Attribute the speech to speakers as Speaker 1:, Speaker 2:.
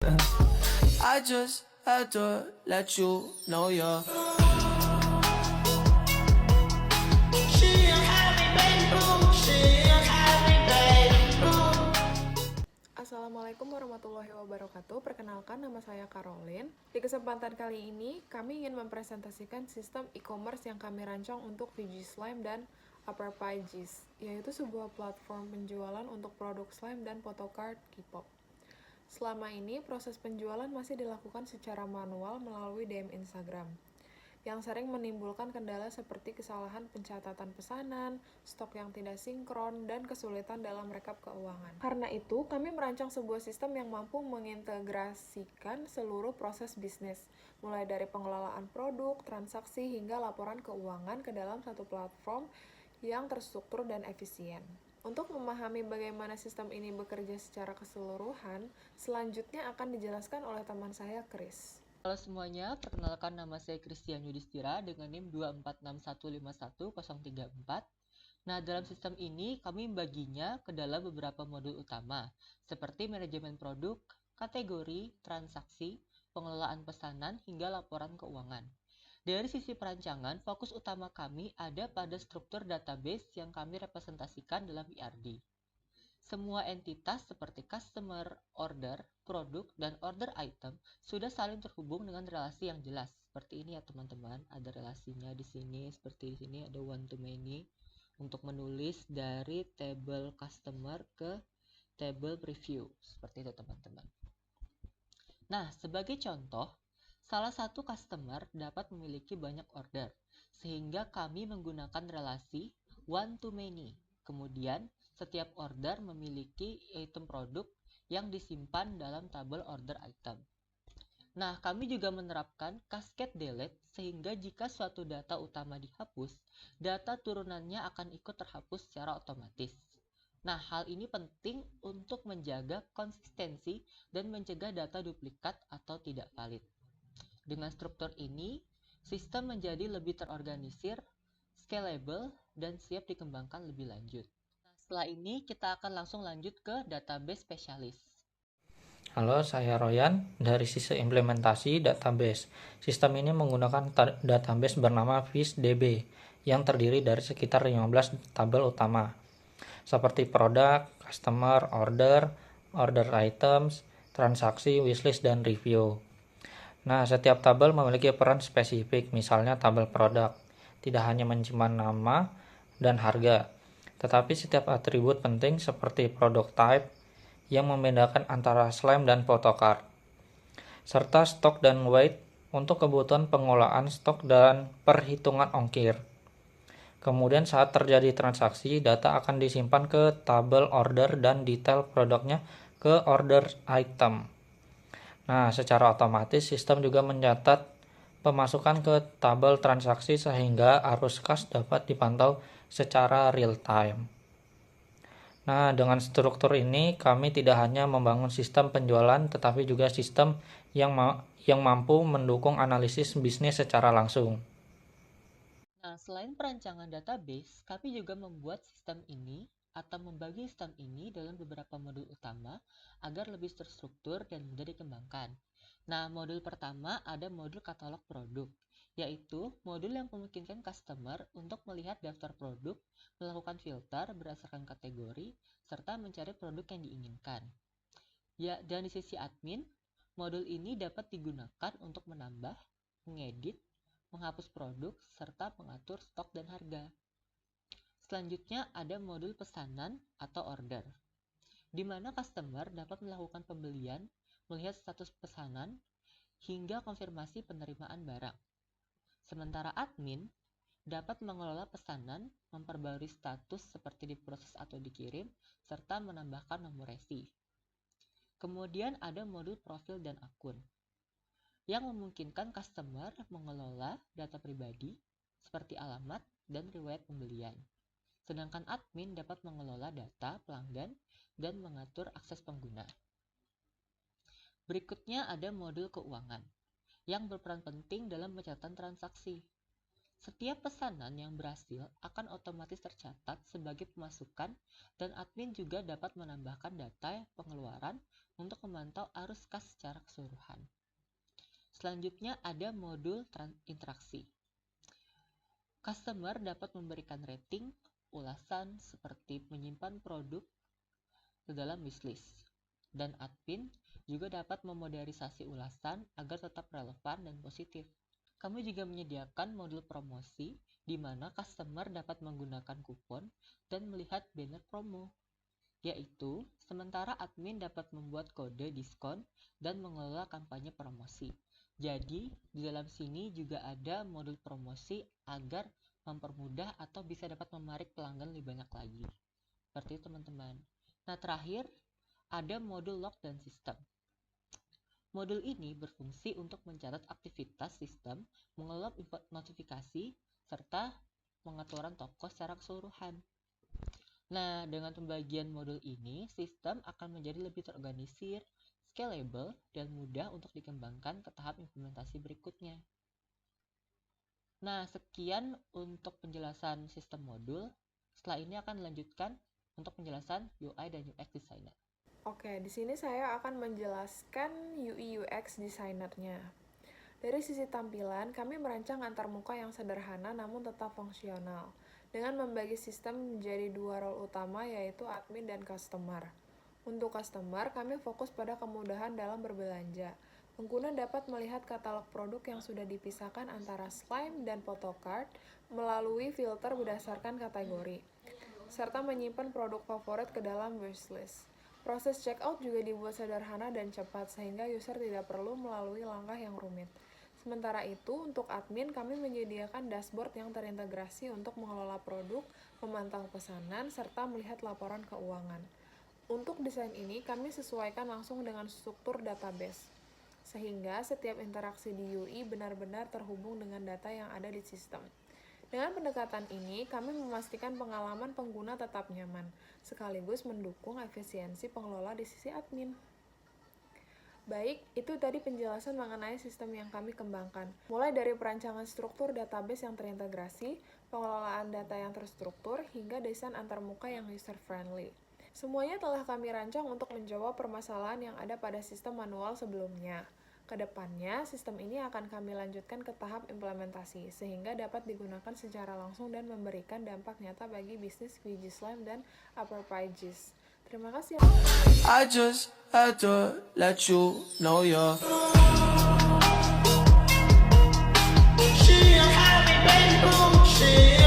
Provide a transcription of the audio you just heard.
Speaker 1: I just had to let you know you're.
Speaker 2: Assalamualaikum warahmatullahi wabarakatuh. Perkenalkan, nama saya Caroline. Di kesempatan kali ini, kami ingin mempresentasikan sistem e-commerce yang kami rancang untuk VG Slime dan Upperpie.js, yaitu sebuah platform penjualan untuk produk slime dan photocard K-pop. Selama ini, proses penjualan masih dilakukan secara manual melalui DM Instagram, yang sering menimbulkan kendala seperti kesalahan pencatatan pesanan, stok yang tidak sinkron, dan kesulitan dalam rekap keuangan. Karena itu, kami merancang sebuah sistem yang mampu mengintegrasikan seluruh proses bisnis, mulai dari pengelolaan produk, transaksi, hingga laporan keuangan ke dalam satu platform yang terstruktur dan efisien. Untuk memahami bagaimana sistem ini bekerja secara keseluruhan, selanjutnya akan dijelaskan oleh teman saya, Chris.
Speaker 3: Halo semuanya, perkenalkan nama saya Christian Yudhistira dengan NIM 246151034. Nah, dalam sistem ini kami membaginya ke dalam beberapa modul utama, seperti manajemen produk, kategori, transaksi, pengelolaan pesanan, hingga laporan keuangan. Dari sisi perancangan, fokus utama kami ada pada struktur database yang kami representasikan dalam ERD. Semua entitas seperti customer, order, produk, dan order item sudah saling terhubung dengan relasi yang jelas. Seperti ini ya teman-teman, ada relasinya di sini, seperti di sini ada one to many untuk menulis dari table customer ke table preview. Seperti itu teman-teman. Nah, sebagai contoh, salah satu customer dapat memiliki banyak order, sehingga kami menggunakan relasi one to many. Kemudian, setiap order memiliki item produk yang disimpan dalam tabel order item. Nah, kami juga menerapkan cascade delete sehingga jika suatu data utama dihapus, data turunannya akan ikut terhapus secara otomatis. Nah, hal ini penting untuk menjaga konsistensi dan mencegah data duplikat atau tidak valid. Dengan struktur ini, sistem menjadi lebih terorganisir, scalable, dan siap dikembangkan lebih lanjut. Nah, setelah ini kita akan langsung lanjut ke database spesialis.
Speaker 4: Halo, saya Royan dari sisi implementasi database. Sistem ini menggunakan database bernama FishDB yang terdiri dari sekitar 15 tabel utama, seperti produk, customer, order, order items, transaksi, wishlist, dan review. Nah, setiap tabel memiliki peran spesifik, misalnya tabel produk. Tidak hanya menyimpan nama dan harga, tetapi setiap atribut penting seperti product type yang membedakan antara slime dan photocard, serta stok dan weight untuk kebutuhan pengolahan stok dan perhitungan ongkir. Kemudian saat terjadi transaksi, data akan disimpan ke tabel order dan detail produknya ke order item. Nah, secara otomatis sistem juga mencatat pemasukan ke tabel transaksi sehingga arus kas dapat dipantau secara real time. Nah, dengan struktur ini kami tidak hanya membangun sistem penjualan tetapi juga sistem yang mampu mendukung analisis bisnis secara langsung.
Speaker 3: Nah, selain perancangan database, kami juga membuat sistem ini atau membagi sistem ini dalam beberapa modul utama agar lebih terstruktur dan mudah dikembangkan. Nah, modul pertama ada modul katalog produk, yaitu modul yang memungkinkan customer untuk melihat daftar produk, melakukan filter berdasarkan kategori, serta mencari produk yang diinginkan. Ya, dan di sisi admin, modul ini dapat digunakan untuk menambah, mengedit, menghapus produk, serta mengatur stok dan harga. Selanjutnya ada modul pesanan atau order, di mana customer dapat melakukan pembelian, melihat status pesanan, hingga konfirmasi penerimaan barang. Sementara admin dapat mengelola pesanan, memperbarui status seperti diproses atau dikirim, serta menambahkan nomor resi. Kemudian ada modul profil dan akun, yang memungkinkan customer mengelola data pribadi seperti alamat dan riwayat pembelian. Sedangkan admin dapat mengelola data pelanggan dan mengatur akses pengguna. Berikutnya ada modul keuangan, yang berperan penting dalam pencatatan transaksi. Setiap pesanan yang berhasil akan otomatis tercatat sebagai pemasukan dan admin juga dapat menambahkan data pengeluaran untuk memantau arus kas secara keseluruhan. Selanjutnya ada modul interaksi. Customer dapat memberikan rating, ulasan seperti menyimpan produk ke dalam wishlist, dan admin juga dapat memodernisasi ulasan agar tetap relevan dan positif. Kami juga menyediakan modul promosi di mana customer dapat menggunakan kupon dan melihat banner promo, yaitu sementara admin dapat membuat kode diskon dan mengelola kampanye promosi. Jadi, di dalam sini juga ada modul promosi agar mempermudah atau bisa dapat menarik pelanggan lebih banyak lagi. Seperti itu, teman-teman. Nah, terakhir ada modul log dan sistem. Modul ini berfungsi untuk mencatat aktivitas sistem, mengelola notifikasi, serta pengaturan toko secara keseluruhan. Nah, dengan pembagian modul ini, sistem akan menjadi lebih terorganisir, scalable, dan mudah untuk dikembangkan ke tahap implementasi berikutnya. Nah, sekian untuk penjelasan sistem modul. Setelah ini akan dilanjutkan untuk penjelasan UI dan UX designer.
Speaker 2: Oke, di sini saya akan menjelaskan UI UX designernya. Dari sisi tampilan, kami merancang antarmuka yang sederhana namun tetap fungsional, dengan membagi sistem menjadi dua role utama yaitu admin dan customer. Untuk customer, kami fokus pada kemudahan dalam berbelanja. Pengguna dapat melihat katalog produk yang sudah dipisahkan antara slime dan photocard melalui filter berdasarkan kategori, serta menyimpan produk favorit ke dalam wishlist. Proses checkout juga dibuat sederhana dan cepat sehingga user tidak perlu melalui langkah yang rumit. Sementara itu, untuk admin kami menyediakan dashboard yang terintegrasi untuk mengelola produk, memantau pesanan, serta melihat laporan keuangan. Untuk desain ini, kami sesuaikan langsung dengan struktur database, sehingga setiap interaksi di UI benar-benar terhubung dengan data yang ada di sistem. Dengan pendekatan ini, kami memastikan pengalaman pengguna tetap nyaman, sekaligus mendukung efisiensi pengelola di sisi admin. Baik, itu tadi penjelasan mengenai sistem yang kami kembangkan. Mulai dari perancangan struktur database yang terintegrasi, pengelolaan data yang terstruktur, hingga desain antarmuka yang user-friendly. Semuanya telah kami rancang untuk menjawab permasalahan yang ada pada sistem manual sebelumnya. Kedepannya, sistem ini akan kami lanjutkan ke tahap implementasi, sehingga dapat digunakan secara langsung dan memberikan dampak nyata bagi bisnis VigiSlime dan Upper Pages. Terima kasih.
Speaker 1: I just had to let you know you're.
Speaker 5: She a happy baby, she